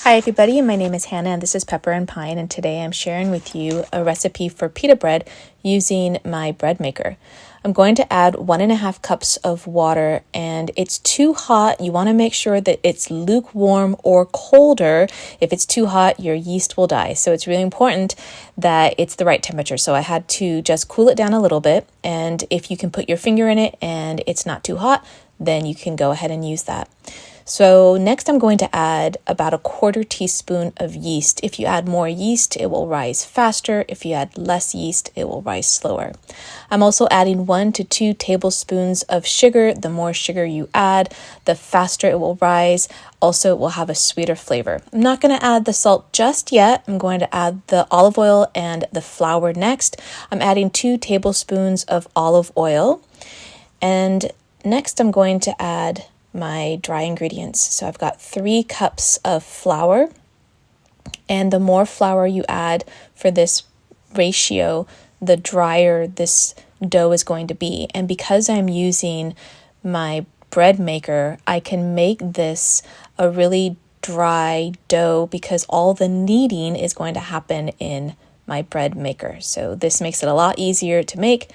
Hi everybody, my name is Hannah and this is Pepper and Pine, and today I'm sharing with you a recipe for pita bread using my bread maker. I'm going to add 1.5 cups of water, and it's too hot. You want to make sure that it's lukewarm or colder. If it's too hot, your yeast will die. So it's really important that it's the right temperature. So I had to just cool it down a little bit, and if you can put your finger in it and it's not too hot, then you can go ahead and use that. So next I'm going to add about 1/4 teaspoon of yeast. If you add more yeast, it will rise faster. If you add less yeast, it will rise slower. I'm also adding 1 to 2 tablespoons of sugar. The more sugar you add, the faster it will rise. Also, it will have a sweeter flavor. I'm not going to add the salt just yet. I'm going to add the olive oil and the flour next. I'm adding 2 tablespoons of olive oil. And next I'm going to add my dry ingredients. So I've got 3 cups of flour, and the more flour you add for this ratio, the drier this dough is going to be. And because I'm using my bread maker, I can make this a really dry dough because all the kneading is going to happen in my bread maker. So this makes it a lot easier to make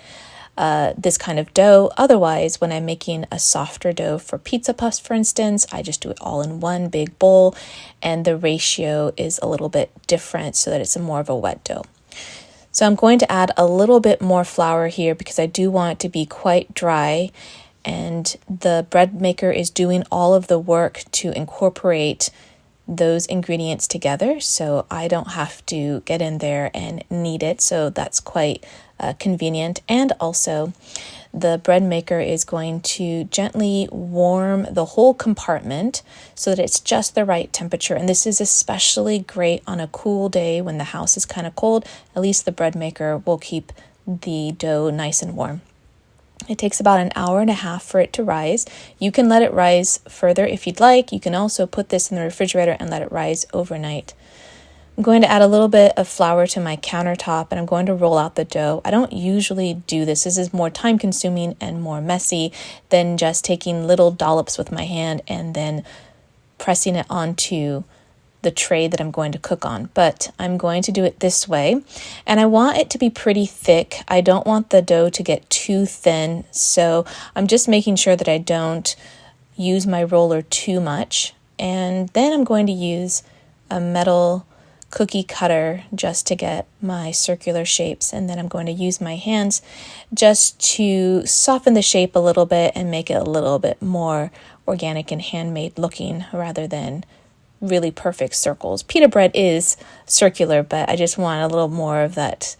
this kind of dough. Otherwise, when I'm making a softer dough for pizza puffs, for instance, I just do it all in one big bowl, and the ratio is a little bit different so that it's more of a wet dough. So I'm going to add a little bit more flour here because I do want it to be quite dry, and the bread maker is doing all of the work to incorporate those ingredients together, so I don't have to get in there and knead it. So that's quite convenient. And also the bread maker is going to gently warm the whole compartment so that it's just the right temperature. And this is especially great on a cool day when the house is kind of cold. At least the bread maker will keep the dough nice and warm. It takes about 1.5 hours for it to rise. You can let it rise further if you'd like. You can also put this in the refrigerator and let it rise overnight. I'm going to add a little bit of flour to my countertop, and I'm going to roll out the dough. I don't usually do this. This is more time consuming and more messy than just taking little dollops with my hand and then pressing it onto the tray that I'm going to cook on, but I'm going to do it this way. And I want it to be pretty thick. I don't want the dough to get too thin, so I'm just making sure that I don't use my roller too much. And then I'm going to use a metal cookie cutter just to get my circular shapes, and then I'm going to use my hands just to soften the shape a little bit and make it a little bit more organic and handmade looking rather than really perfect circles. Pita bread is circular, but I just want a little more of that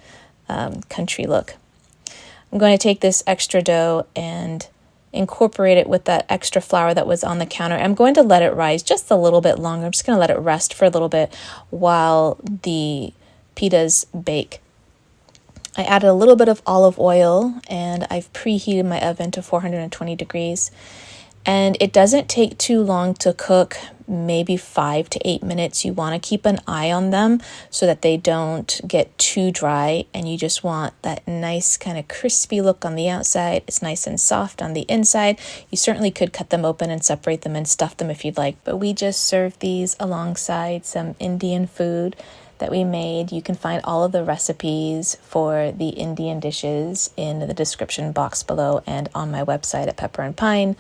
country look. I'm going to take this extra dough and incorporate it with that extra flour that was on the counter. I'm going to let it rise just a little bit longer. I'm just going to let it rest for a little bit while the pitas bake. I added a little bit of olive oil, and I've preheated my oven to 420 degrees. And it doesn't take too long to cook, maybe 5 to 8 minutes. You want to keep an eye on them so that they don't get too dry, and you just want that nice kind of crispy look on the outside. It's nice and soft on the inside. You certainly could cut them open and separate them and stuff them if you'd like, but we just serve these alongside some Indian food that we made. You can find all of the recipes for the Indian dishes in the description box below and on my website at Pepper and Pine.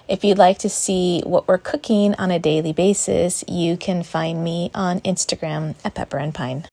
If you'd like to see what we're cooking on a daily basis, you can find me on Instagram at Pepper and Pine.